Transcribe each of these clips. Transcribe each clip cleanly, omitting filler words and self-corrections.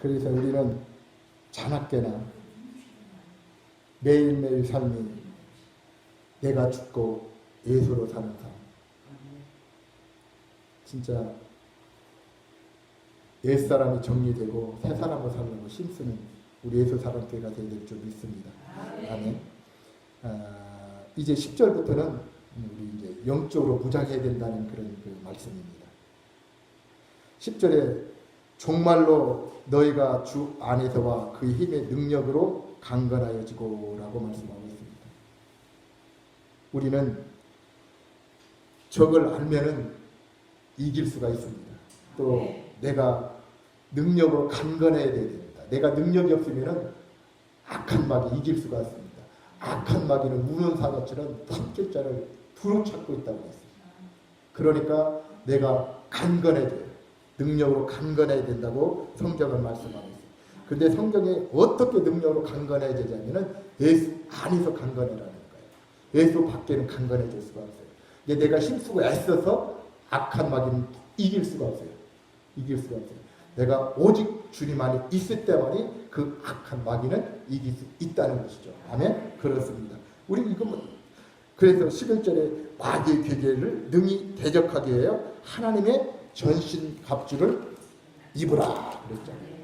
그래서 우리는 자나깨나 매일매일 삶이 내가 죽고 예수로 사는 삶. 진짜 옛사람이 정리되고 새 사람으로 살려고 힘쓰는 우리 예수 사람교회가 되어야 될 줄 믿습니다. 아멘. 이제 10절부터는 우리 이제 영적으로 무장해야 된다는 그런 그 말씀입니다. 10절에 종말로 너희가 주 안에서와 그 힘의 능력으로 강건하여지고 라고 말씀하고 있습니다. 우리는 적을 알면은 이길 수가 있습니다. 또 내가 능력으로 강건해야 됩니다. 내가 능력이 없으면은 악한 마귀 이길 수가 없습니다. 악한 마귀는 우는 사자처럼 탐결자를 두루 찾고 있다고 했습니다. 그러니까 내가 강건해야 돼요. 능력으로 강건해야 된다고 성경은 말씀하고 있습니다. 근데 성경에 어떻게 능력으로 강건해야 되냐면은 예수 안에서 강건해라는 거예요. 예수 밖에는 강건해질 수가 없어요. 근데 내가 힘쓰고 애써서 악한 마귀는 이길 수가 없어요. 이길 수가 없어요. 내가 오직 주님 안에 있을 때만이 그 악한 마귀는 이길 수 있다는 것이죠. 아멘? 그렇습니다. 우리 이거 그래서 11절에 마귀의 괴계를 능히 대적하게 해요. 하나님의 전신 갑주를 입으라 그랬잖아요.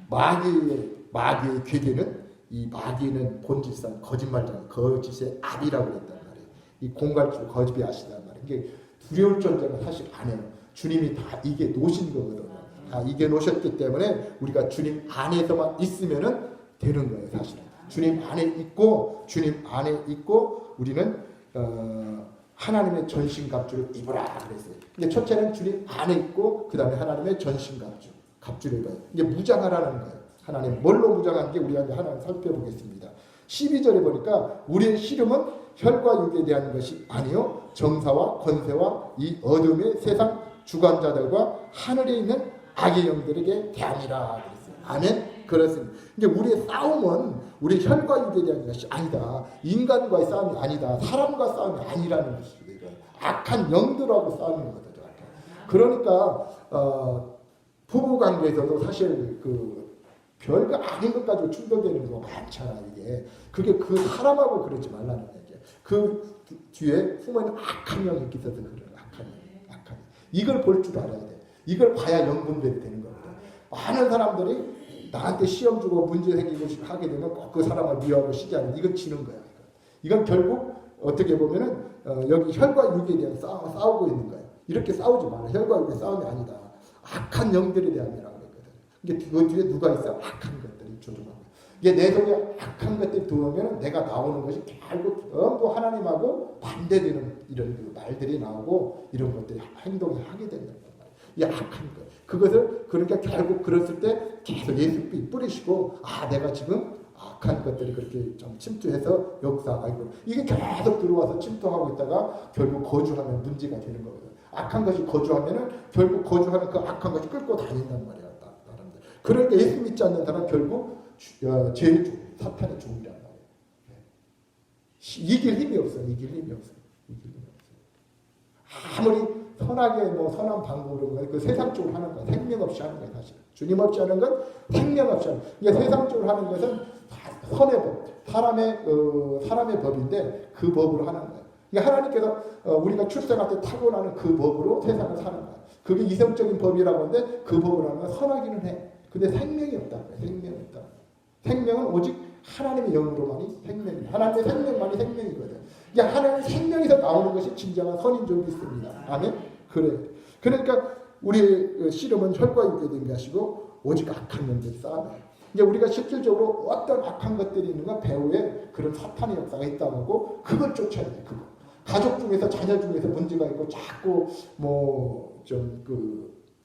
마귀의 괴계는 이 마귀는 본질상 거짓말장 거짓의 압이라고 그랬단 말이에요. 이 공갈주 거짓이 아시단 말이에요. 이게 두려울 존재가 사실 안 해요. 주님이 다 이게 놓으신 거거든요. 다 이게 놓으셨기 때문에 우리가 주님 안에서만 있으면은 되는 거예요, 사실은. 주님 안에 있고 우리는 하나님의 전신갑주를 입으라 그랬어요. 근데 첫째는 주님 안에 있고 그 다음에 하나님의 갑주를 입어요. 이제 무장하라는 거예요. 하나님 뭘로 무장한 게 우리가 하나님 살펴보겠습니다. 12절에 보니까 우리의 씨름은 혈과 육에 대한 것이 아니요 정사와 권세와 이 어둠의 세상 주관자들과 하늘에 있는 악의 영들에게 대함이라 그랬어요. 아멘. 그렇습니다. 이제 우리의 싸움은 우리 혈과 육에 대한 것이 아니다. 인간과의 싸움이 아니다. 사람과 싸움이 아니라는 것이죠. 악한 영들하고 싸우는 거거든요. 그러니까 부부관계에서도 사실 그 별거 아닌 것 가지고 충돌되는 거 많잖아. 이게 그게 그 사람하고 그러지 말라는 얘기예요. 그 뒤에 숨어있는 악한 영이 있어서 그런 악한 영. 이걸 볼 줄 알아야 돼. 이걸 봐야 영분별이 되는 겁니다. 많은 사람들이 나한테 시험 주고 문제 생기고 하게 되면 꼭 그 사람을 미워하고 시기하는 이건 지는 거야. 이건 결국 어떻게 보면은 여기 혈과 육에 대한 싸우고 있는 거예요. 이렇게 싸우지 마라. 혈과 육의 싸움이 아니다. 악한 영들에 대함이라고 했거든. 이게 그 뒤에 누가 있어? 악한 것들이 조종하고. 이게 내 속에 악한 것들이 들어오면 내가 나오는 것이 결국 전부 하나님하고 반대되는 이런 그 말들이 나오고 이런 것들이 행동을 하게 된다는 거예요. 이 악한 것. 그것을 그러니까 결국 그랬을 때 계속 예수 뿌리시고 내가 지금 악한 것들이 그렇게 좀 침투해서 역사하고 이게 계속 들어와서 침투하고 있다가 결국 거주하면 문제가 되는 거거든요. 악한 것이 거주하면은 결국 거주하는 그 악한 것이 끌고 다닌단 말이야. 사람들. 그러니까 예수 믿지 않는 사람은 결국 죄의 종, 사탄의 종이란 말이에요. 이길 힘이 없어요. 아무리 선하게 선한 방법으로 그 세상적으로 하는 거야. 생명 없이 하는 거야, 사실. 주님 없이 하는 건 생명 없이 하는 거야. 그러니까 세상적으로 하는 것은 선의 법, 사람의 법인데 그 법으로 하는 거야. 그러니까 하나님께서 우리가 출생할 때 타고나는 그 법으로 세상을 사는 거야. 그게 이성적인 법이라고 하는데 그 법으로 하면 선하기는 해. 근데 생명이 없다. 생명이 없다. 생명은 오직 하나님의 영으로만이 생명이에요. 하나님의 생명만이 생명이거든. 그러니까 하나님의 생명에서 나오는 것이 진정한 선인 줄 믿습니다. 아멘? 그래. 그러니까 우리의 씨름은 혈과 육에 대한 것이고 오직 악한 영들이 싸움이에요. 이제 우리가 실질적으로 어떤 악한 것들이 있는가 배후에 그런 사탄의 역사가 있다고 하고 그걸 쫓아야 돼. 그거. 가족 중에서 자녀 중에서 문제가 있고 자꾸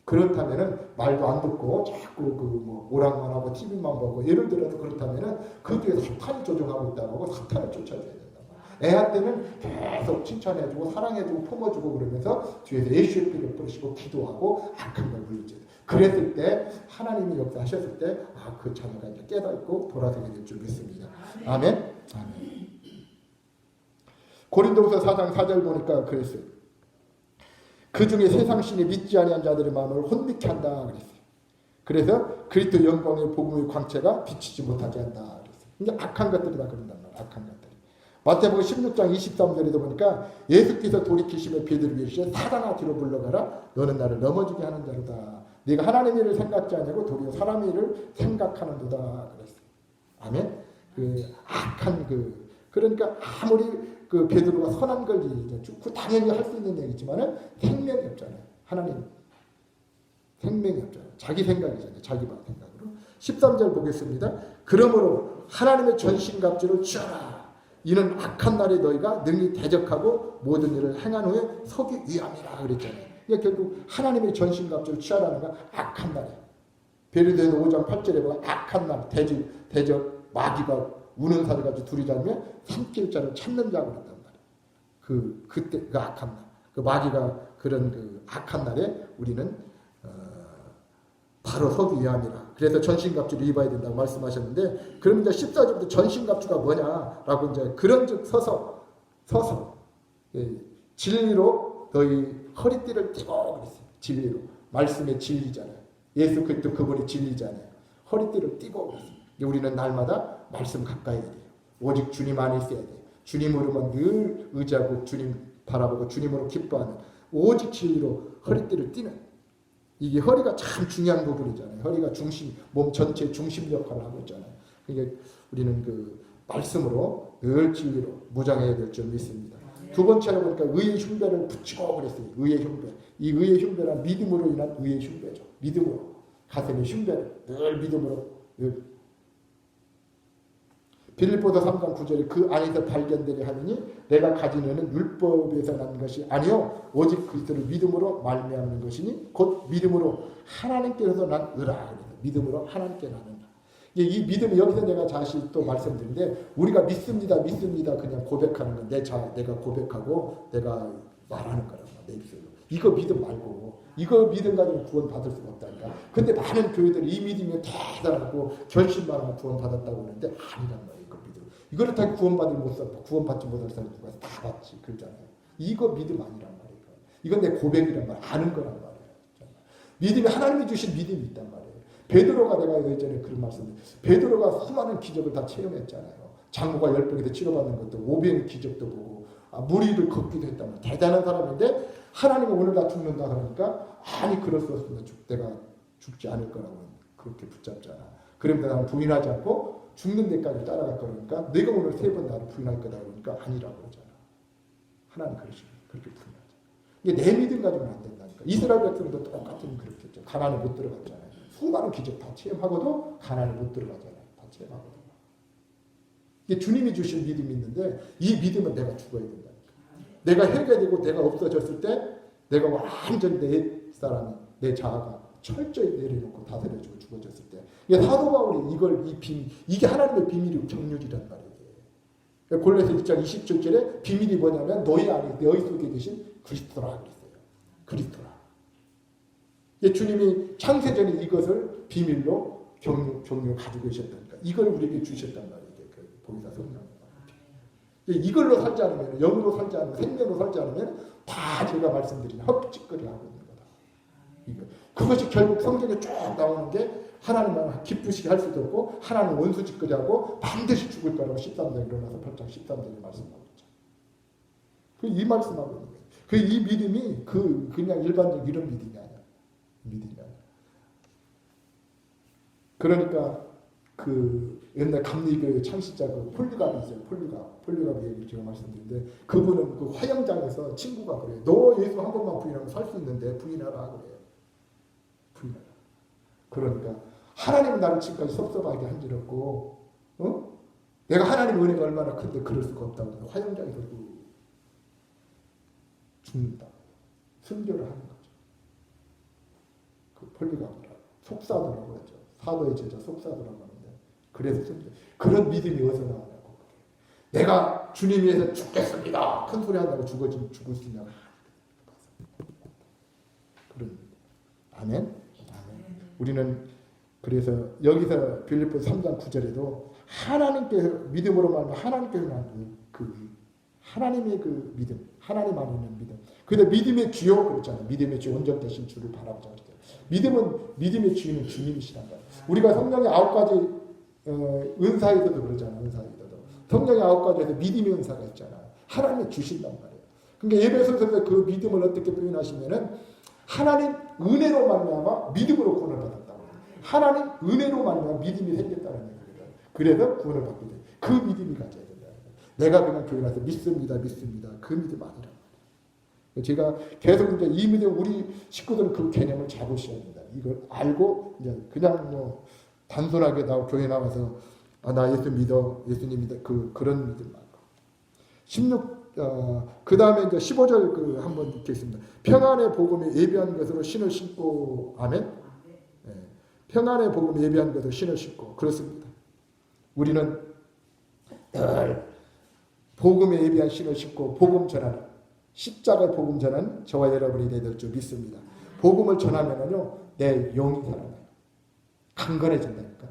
그렇다면은 말도 안 듣고 자꾸 오락만 하고 TV만 보고 예를 들어서 그렇다면은 그 뒤에 사탄이 조종하고 있다고 하고 사탄을 쫓아줘야 된다. 애한테는 계속 칭찬해주고 사랑해주고 품어주고 그러면서 뒤에서 예수의 피를 뿌리시고 기도하고 악한 걸 물리쳐요. 그랬을 때 하나님이 역사하셨을 때 그 자녀가 이제 깨닫고 돌아서게 될 줄 믿습니다. 아멘. 아멘. 고린도후서 4장 4절 보니까 그랬어요. 그 중에 세상 신이 믿지 아니한 자들의 마음을 혼미케 한다 그랬어요. 그래서 그리스도 영광의 복음의 광채가 비치지 못하게 한다. 근데 악한 것들이 다 그런단 말이야. 악한 것들이. 마태복음 16장 23절에도 보니까 예수께서 돌이키시며 베드로에게 이르시되 사단아 뒤로 물러가라. 너는 나를 넘어지게 하는 자로다. 네가 하나님의 일을 생각지 않냐고 도리어 사람의 일을 생각하는도다. 그랬어요. 아멘. 그 악한 그러니까 아무리 그 베드로가 선한 걸 그 당연히 할 수 있는 얘기지만은 생명이 없잖아요. 하나님 생명이 없잖아요. 자기 생각이잖아요. 자기 생각으로. 13절 보겠습니다. 그러므로 하나님의 전신갑주를 취하라. 이는 악한 날에 너희가 능히 대적하고 모든 일을 행한 후에 서기 위함이라 그랬잖아요. 그러니까 결국 하나님의 전신갑주를 취하라는 건 악한 날에. 베드로전서 5장 8절에 보면 악한 날 대적 마귀가 우는 사를 가지고 둘이 자면 삼킬 자를 찾는 자고 그랬단 말이에요. 그때 그 악한 날. 그 마귀가 그런 그 악한 날에 우리는 바로 서기 위함이라. 그래서 전신갑주를 입어야 된다고 말씀하셨는데, 그럼 이제 14절부터 전신갑주가 뭐냐라고 이제 그런즉 서서 진리로 너희 허리띠를 띠고 그랬어요. 진리로. 말씀의 진리잖아요. 예수 그리스도 그분이 진리잖아요. 허리띠를 띠고 그랬어요. 우리는 날마다 말씀 가까이 해야 돼요. 오직 주님 안에 있어야 돼요. 주님으로만 늘 의지하고 주님 바라보고 주님으로 기뻐하는 오직 진리로 허리띠를 띠는, 이게 허리가 참 중요한 부분이잖아요. 허리가 몸 전체의 중심 역할을 하고 있잖아요. 그러니까 우리는 그 말씀으로 늘 진리로 무장해야 될 줄 믿습니다. 두 번째로 보니까 의의 흉배를 붙이고 그랬어요. 의의 흉배. 이 의의 흉배란 믿음으로 인한 의의 흉배죠. 믿음으로. 가슴의 흉배를 늘 믿음으로 늘. 빌립보서 3장 9절에 그 안에서 발견되게 하느니 내가 가진 의는 율법에서 난 것이 아니요 오직 그리스도를 믿음으로 말미암는 것이니 곧 믿음으로 하나님께서 난 의라. 믿음으로 하나님께 나는다. 이 믿음이 여기서 내가 다시 또 말씀드리는데, 우리가 믿습니다 그냥 고백하는 건 내가 고백하고 내가 말하는 거라고 내 입술로. 이거 믿음 말고 이거 믿음 가지고 구원 받을 수가 없다니까. 근데 많은 교회들이 이 믿음이 대단하고 결심만 하면 구원 받았다고 그러는데 아니란 말이에요. 이거를 다 구원받지 못할 사람이 누가 다 받지 그러잖아요. 이거 믿음 아니란 말이에요. 이건 내 고백이란 말이에요. 아는 거란 말이에요. 믿음이 하나님이 주신 믿음이 있단 말이에요. 베드로가 내가 예전에 그런 말씀을, 베드로가 수많은 기적을 다 체험했잖아요. 장모가 10병에서 치료받는 것도 5병의 기적도 보고 무리를 걷기도 했단 말이에요. 대단한 사람인데 하나님은 오늘 다 죽는다 그러니까 아니 그럴 수 없습니다. 내가 죽지 않을 거라고 그렇게 붙잡잖아. 그런데 나는 부인하지 않고 죽는 데까지 따라갈 거니까 내가 오늘 3번 나를 부인할 거다 그러니까 아니라고 그러잖아. 하나님 그렇게 부인하죠. 이게 내 믿음 가지고는 안 된다니까. 이스라엘 백성도 똑같은 그렇게 했죠. 가나안에 못 들어갔잖아요. 수많은 기적 다 체험하고도 가나안에 못 들어가잖아요. 다 체험하고도. 이게 주님이 주신 믿음이 있는데 이 믿음은 내가 죽어야 된다니까. 내가 해결되고 내가 없어졌을 때 내가 완전히 내 자아가 철저히 내려놓고 다스려주고 죽어졌을 때, 사도 바울이 이게 하나님의 비밀이고 정률이란 말이에요. 골로새 1장 27절에 비밀이 뭐냐면 너희 안에 너희 속에 계신 그리스도라 그랬어요. 그리스도라. 주님이 창세전에 이것을 비밀로 경륜 가지고 계셨다니까. 이걸 우리에게 주셨단 말이에요. 보이사 성령. 이걸로 살지 않으면, 영으로 살지 않으면, 생명으로 살지 않으면 다 제가 말씀드린 헛짓거리 하고 있는 거다. 이거. 그것이 결국 성경에 쭉 나오는 게 하나님만 기쁘시게 할 수도 없고 하나님 원수짓거리 하고 반드시 죽을 거라고 13장 일어나서 8장 13절에 말씀하고 있죠. 이 말씀하고 있는 거예요. 이 믿음이 그냥 일반적 이런 믿음이 아니야. 믿음이 아니야. 그러니까 옛날 감리교회 창시자 폴리갑이 있어요. 폴리갑 얘기를 제가 말씀드렸는데 그분은 화영장에서 친구가 그래요. 너 예수 한 번만 부인하면 살 수 있는데 부인하라 그래요. 부인하라. 그러니까 하나님은 나를 지금까지 섭섭하게 한 줄 없고 내가 하나님의 은혜가 얼마나 큰데 그럴 수가 없다고 화영장에서 죽는다. 순교를 하는 거죠. 폴리갑이라고 속사도라고 하죠. 사도의 제자 속사도라고 하는데 그래서 순교. 그런 믿음이 어디서 나오냐고. 내가 주님 위해서 죽겠습니다. 큰 소리 한다고 죽을 수 있냐고. 그런 아멘. 우리는 그래서 여기서 빌립보서 3장 9절에도 하나님께서 믿음으로 말하면 하나님께서 난 하나님의 믿음, 하나님 안에 있는 믿음. 근데 믿음의 주요 그렇잖아요. 믿음의 주 온전되신 주를 바라보자. 믿음의 주인은 주님이시란 말이에요. 우리가 성령의 9가지 은사에서도 그러잖아. 은사에서도 성령의 9가지에서 믿음의 은사가 있잖아. 하나님이 주신단 말이에요. 그러니까 에베소서에서 그 믿음을 어떻게 표현하시면은 하나님 은혜로 말미암아 믿음으로 구원을 받았다고. 하나님 은혜로 말미암아 믿음이 생겼다는 얘기예요. 그래서 구원을 받게 돼. 그 믿음이 가져야 된다. 내가 그냥 교회 가서 믿습니다. 그 믿음 아니라. 제가 계속 이제 이 믿음 우리 식구들은 그 개념을 잡으셔야 됩니다. 이걸 알고 이제 그냥 뭐 단순하게 나 교회 나와서 나 예수 믿어, 예수님 믿어 그런 믿음 말고. 16 그 다음에 이제 15절 그 한번 읽겠습니다. 평안의 복음에 예비한 것으로 신을 신고 아멘. 네. 평안의 복음에 예비한 것으로 신을 신고 그렇습니다. 우리는 늘 복음에 예비한 신을 신고 복음 전하는 십자가의 복음 전하는 저와 여러분이 되될 줄 믿습니다. 복음을 전하면은요 내 영이 살아나요. 강건해진다니까.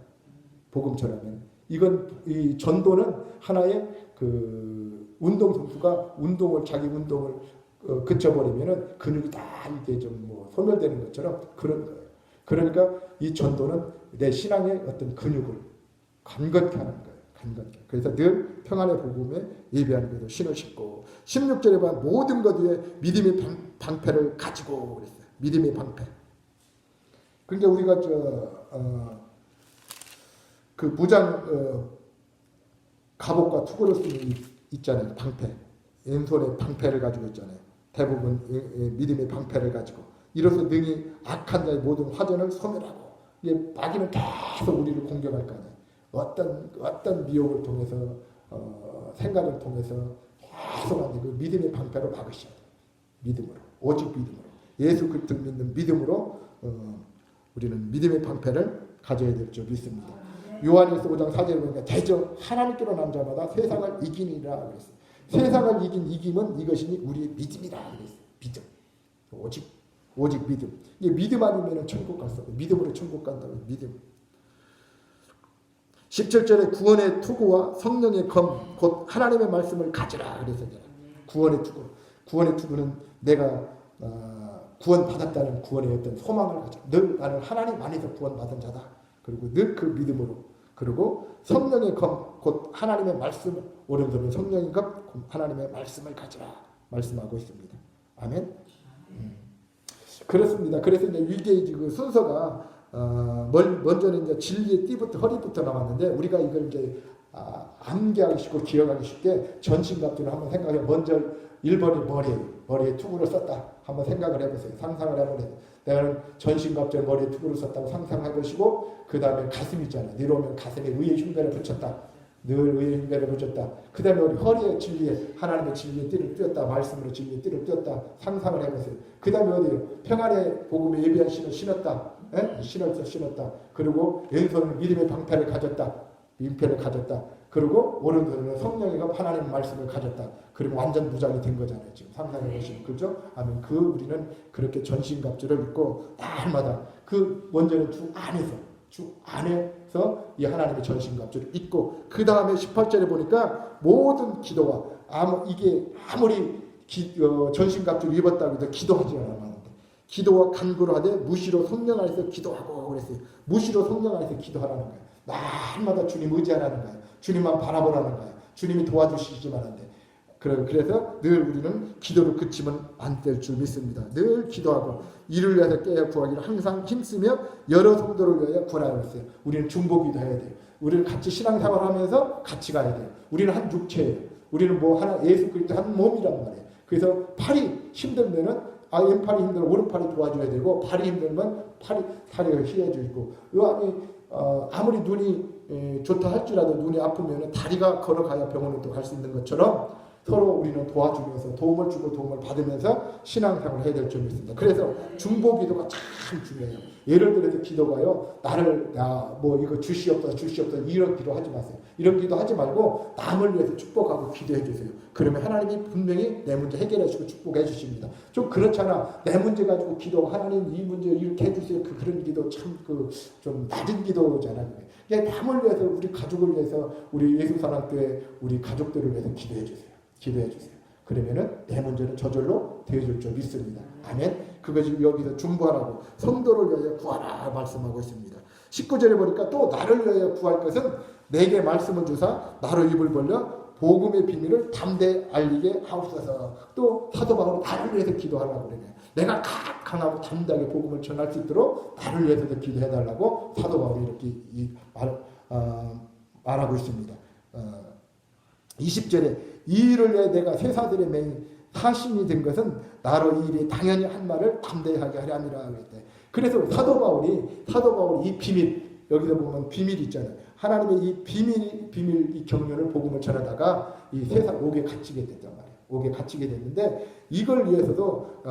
복음 전하면 이 전도는 하나의 그 운동선수가 자기 운동을 그쳐버리면은 근육이 다 이게 좀 뭐 소멸되는 것처럼 그런 거예요. 그러니까 이 전도는 내 신앙의 어떤 근육을 간건케 하는 거예요. 간건케. 그래서 늘 평안의 복음에 예비하는 것을 신을 신고 16절에 보면 모든 것 위에 믿음의 방패를 가지고 그랬어요. 믿음의 방패. 그러니까 우리가 그 무장 갑옷과 투구를 쓰는 있잖아요. 방패. 왼손에 방패를 가지고 있잖아요. 대부분 믿음의 방패를 가지고 이로써 능히 악한 자의 모든 화전을 소멸하고 마귀는 계속 우리를 공격할 거 아니에요. 어떤 미혹을 통해서 생각을 통해서 계속 그 믿음의 방패로 막으셔야 돼요. 믿음으로. 오직 믿음으로. 예수 그리스도를 믿는 믿음으로 우리는 믿음의 방패를 가져야 될 줄 믿습니다. 요한일서 5장 4절에 보니까 대저 하나님께로 난 자마다 세상을 이기니라 그랬어요. 세상을 이긴 이김은 이것이니 우리의 믿음이라 그랬어요. 믿음. 오직 믿음. 이게 믿음 아니면 천국 갔어. 믿음으로 천국 간다고. 믿음. 17절에 구원의 투구와 성령의 검, 곧 하나님의 말씀을 가지라 그랬어요. 구원의 투구. 구원의 투구는 내가 구원 받았다는 구원의 어떤 소망을 가져. 늘 나는 하나님 안에서 구원 받은 자다. 그리고 늘 그 믿음으로. 그리고 성령의 검, 곧 하나님의 말씀을 오른손은 성령의 검, 하나님의 말씀을 가지라 말씀하고 있습니다. 아멘. 그렇습니다. 그래서 이제 그 순서가 먼저는 이제 진리의 띠부터 허리부터 나왔는데 우리가 이걸 이제 암기하기 쉽고 기억하기 쉽게 전신갑주를 한번 생각해. 먼저 1번이 머리에 투구를 썼다. 한번 생각을 해보세요. 상상을 해보세요. 내가 전신갑주에 머리에 투구를 썼다고 상상해보시고 그 다음에 가슴 있잖아요. 내려오면 가슴에 의의 흉배를 붙였다. 늘 의의 흉배를 붙였다. 그 다음에 우리 허리에 진리에 하나님의 진리의 띠를 띄었다. 말씀으로 진리의 띠를 띄었다. 상상을 해보세요. 그 다음에 어디요? 평안의 복음에 예비한 신을 신었다. 신었다. 그리고 왼손은 믿음의 방패를 가졌다. 민패를 가졌다. 그리고 오른손은 성령의 하나님의 말씀을 가졌다. 그리고 완전 무장이 된 거잖아요. 지금 상상해 보시면. 그죠? 아멘. 우리는 그렇게 전신갑주를 입고 날마다 그 먼저는 주 안에서 이 하나님의 전신갑주를 입고 그 다음에 18절에 보니까 모든 기도와 이게 아무리 전신갑주를 입었다고 해도 기도하지 않았는데 기도와 간구를 하되 무시로 성령 안에서 기도하고 그랬어요. 무시로 성령 안에서 기도하라는 거예요. 날마다 주님 의지하라는 거예요. 주님만 바라보라는 거예요. 주님이 도와주시지만 안 돼. 그래서 늘 우리는 기도를 그치면 안 될 줄 믿습니다. 늘 기도하고 이를 위해서 깨어 구하기를 항상 힘쓰며 여러 성도를 위하여 구하라 그랬어요. 우리는 중보기도 해야 돼요. 우리는 같이 신앙생활하면서 같이 가야 돼요. 우리는 한 육체예요. 우리는 예수 그리스도 한 몸이란 말이에요. 그래서 팔이 힘들면은 왼팔이 힘들면 오른팔이 도와줘야 되고 팔이 힘들면 다리가 휘어져 있고 아무리 눈이 좋다 할지라도 눈이 아프면 다리가 걸어가야 병원에 또 갈 수 있는 것처럼 서로 우리는 도와주면서 도움을 주고 도움을 받으면서 신앙생활을 해야 될 줄 믿습니다. 그래서 중보기도가 참 중요해요. 예를 들어서 기도가요. 이거 주시옵소서 이런 기도 하지 마세요. 이런 기도 하지 말고 남을 위해서 축복하고 기도해 주세요. 그러면 하나님이 분명히 내 문제 해결해 주시고 축복해 주십니다. 좀 그렇잖아. 내 문제 가지고 기도 하나님 이 문제 이렇게 해주세요. 그런 기도 참 좀 낮은 기도잖아요. 그냥 남을 위해서 우리 가족을 위해서 우리 예수사랑교회 우리 가족들을 위해서 기도해 주세요. 그러면은 내 문제는 저절로 되어줄 줄 믿습니다. 아멘. 그것이 여기서 중보하라고 성도를 위하여 구하라 말씀하고 있습니다. 19절에 보니까 또 나를 위하여 구할 것은 내게 말씀을 주사 나로 입을 벌려 복음의 비밀을 담대히 알리게 하옵소서. 또 사도 바울은 나를 위해서 기도하라고 그러네. 내가 강하고 담대하게 복음을 전할 수 있도록 나를 위해서도 기도해달라고 사도 바울이 이렇게 말하고 있습니다. 20절에 이 일을 위해 내가 세사들의 맹이 사신이 된 것은 나로 이 일이 당연히 한 말을 담대히 하게 하려 함이라 그랬대. 그래서 사도 바울이 이 비밀, 여기서 보면 비밀이 있잖아요. 하나님의 이 비밀 이 경륜을 복음을 전하다가 이 세상 옥에 갇히게 됐단 말이에요. 옥에 갇히게 됐는데 이걸 위해서도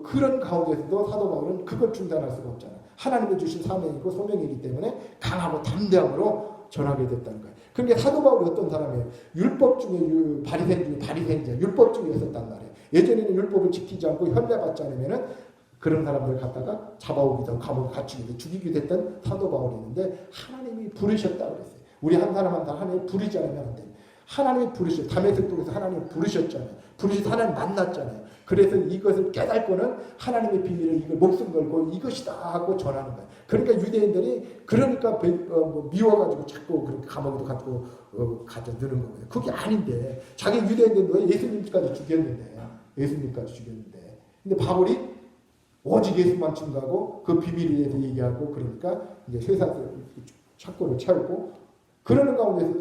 그런 가운데서도 사도 바울은 그걸 중단할 수가 없잖아요. 하나님이 주신 사명이고 소명이기 때문에 강하고 담대함으로 전하게 됐다는 거예요. 그러니까 사도 바울이 어떤 사람이에요? 율법 중에 바리새인자 율법 중에 있었단 말이에요. 예전에는 율법을 지키지 않고 현례받지 않으면은 그런 사람들 갖다가 잡아오기도 하고 감옥에 갇히기도 죽이기도 했던 사도 바울이 있는데 하나님이 부르셨다고 그랬어요. 우리 한 사람 한 사람 하나님이 부르지 않으면 안 돼요. 하나님이 부르셨어요. 담에색 쪽에서 하나님이 부르셨잖아요. 부르셔서 하나님 만났잖아요. 그래서 이것을 깨닫고는 하나님의 비밀을 이걸 목숨 걸고 이것이다 하고 전하는 거예요. 그러니까 유대인들이 미워가지고 자꾸 그렇게 감옥에도 갖고 가져 넣는 거예요. 그게 아닌데 자기 유대인들은 왜 예수님까지 죽였는데 근데 바울이 오직 예수만 증거하고 그 비밀에 대해서 얘기하고 그러니까 이제 세상을 착고를 채우고 그러는 가운데서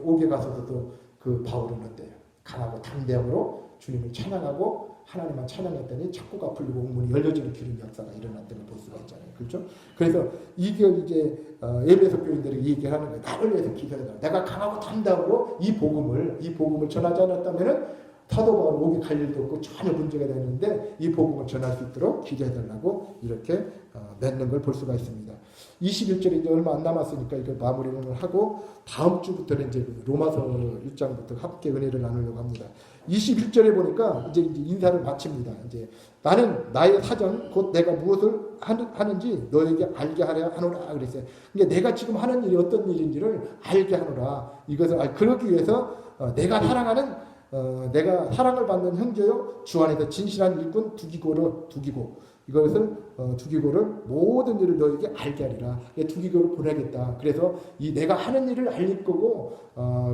옥에 가서도 또 그 바울은 어때요? 강하고 담대함으로 주님을 찬양하고 하나님만 찬양했더니 착고가 풀리고 옥문이 열려지는 기름 역사가 일어났던 걸 볼 수가 있잖아요. 그렇죠? 그래서 이게 이제 에베소 교인들이 얘기하는 거예요. 나를 위해서 기도해달라. 내가 강하고 담대함으로 이 복음을 전하지 않았다면은 사도 바울 옥에 갈 일도 없고 전혀 문제가 되는데 이 복음을 전할 수 있도록 기도해달라고 이렇게 맺는 걸 볼 수가 있습니다. 21절에 이제 얼마 안 남았으니까 이걸 마무리를 하고 다음 주부터는 이제 로마서 1장부터 함께 은혜를 나누려고 합니다. 21절에 보니까 이제 인사를 마칩니다. 이제 나는 나의 사정 곧 내가 무엇을 하는지 너에게 알게 하려 하노라 그랬어요. 그러니까 내가 지금 하는 일이 어떤 일인지를 알게 하노라. 이것을 그러기 위해서 내가 사랑을 받는 형제요 주 안에서 진실한 일꾼 두기고 이것을 두기고를 모든 일을 너에게 알게 하리라. 두기고를 보내겠다. 그래서 이 내가 하는 일을 알릴 거고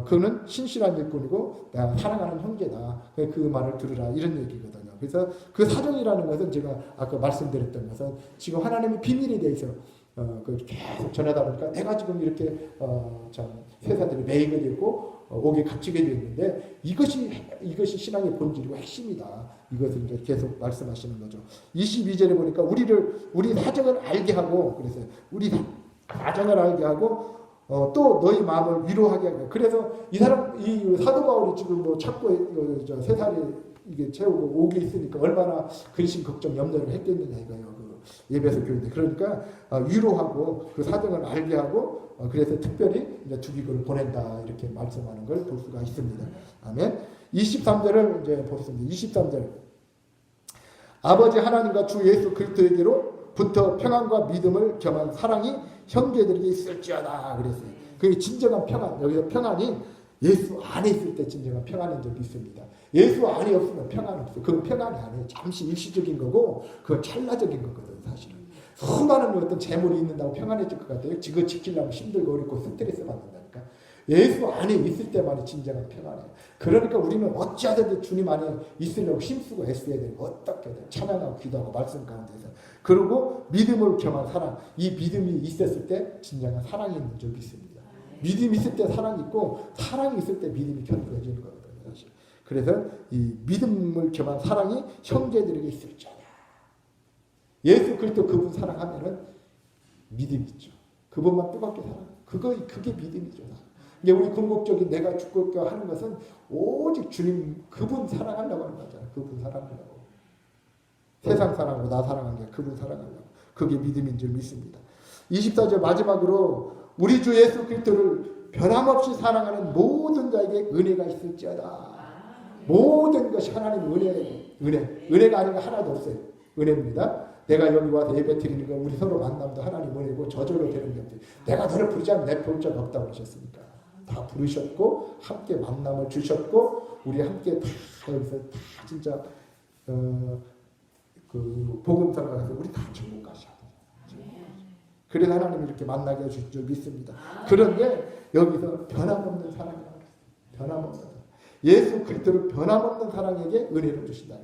그는 신실한 일꾼이고 내가 사랑하는 형제다. 그 말을 들으라 이런 얘기거든요. 그래서 그 사정이라는 것은 제가 아까 말씀드렸던 것은 지금 하나님의 비밀에 대해서 계속 전하다 보니까 내가 지금 이렇게 세상들이 매이게 되고 옥에 갇히게 되었는데 이것이 신앙의 본질이고 핵심이다. 이것을 이제 계속 말씀하시는 거죠. 22절에 보니까 우리 사정을 알게 하고 그래서 우리 사정을 알게 하고 또 너희 마음을 위로하게 하고 그래서 이 사도 바울이 지금 뭐 찾고 세 살이 이게 채우고 옥에 있으니까 얼마나 근심 걱정 염려를 했겠느냐 이거예요. 예배소 교인들 그러니까 위로하고 그 사정을 알게 하고 그래서 특별히 이제 주기고를 보낸다 이렇게 말씀하는 걸 볼 수가 있습니다. 아멘. 23절을 이제 보겠습니다. 23절 아버지 하나님과 주 예수 그리스도에게로부터 평안과 믿음을 겸한 사랑이 형제들에게 있을지어다 그랬어요. 그게 진정한 평안. 여기서 평안이 예수 안에 있을 때 진정한 평안인 줄 믿습니다. 예수 안에 없으면 평안 없어요. 그건 평안이 아니에요. 잠시 일시적인 거고 그건 찰나적인 거거든요. 사실은 수많은 어떤 재물이 있는다고 평안해질 것 같아요. 그거 지키려면 힘들고 어렵고 스트레스 받는다니까. 예수 안에 있을 때만이 진정한 평안이에요. 그러니까 우리는 어찌하든지 주님 안에 있으려고 힘쓰고 애써야 되고 어떻게든 찬양하고 기도하고 말씀 가운데서 그리고 믿음을 겸한 사랑. 이 믿음이 있었을 때 진정한 사랑이 있는 줄 믿습니다. 믿음이 있을 때 사랑이 있고 사랑이 있을 때 믿음이 견고해지는 거거든요. 사실. 그래서 이 믿음을 겸한 사랑이 형제들에게 있을지어다. 예수 그리스도 그분 사랑하면은 믿음이 있죠. 그분만 뜨겁게 사랑해요. 그게 믿음이죠. 이게 우리 궁극적인 내가 죽고 하는 것은 오직 주님 그분 사랑하려고 하는 거잖아요. 그분 사랑하려고. 세상 사랑하고 나 사랑하는 게 그분 사랑하려고. 그게 믿음인 줄 믿습니다. 24절 마지막으로 우리 주 예수 그리스도를 변함없이 사랑하는 모든 자에게 은혜가 있을지어다. 모든 것이 하나님의 은혜가 아닌 거 하나도 없어요. 은혜입니다. 내가 여기 와서 예배 드리는 거 우리 서로 만남도 하나님 은혜고 저절로 되는 게 없어요. 내가 너를 부르지 않으면 내 볼 적 없다고 그러셨으니까. 다 부르셨고 함께 만남을 주셨고 우리 함께 다 여기서 다 진짜 그 복음서가 가서 우리 다 천국 가셔야 돼요. 그래서 하나님이 이렇게 만나게 해주신 줄 믿습니다. 그런데 여기서 변함없는 사랑이라고 그랬어요. 변함없는 사랑. 예수 그리스도를 변함없는 사랑에게 은혜를 주신다.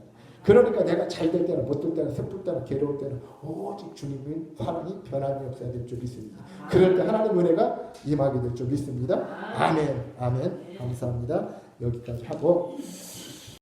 그러니까 내가 잘 될 때나 못 될 때나 슬플 때나 괴로울 때나 오직 주님의 사랑이 변함이 없어야 될 줄 믿습니다. 그럴 때 하나님 은혜가 임하게 될 줄 믿습니다. 아멘. 아멘. 감사합니다. 여기까지 하고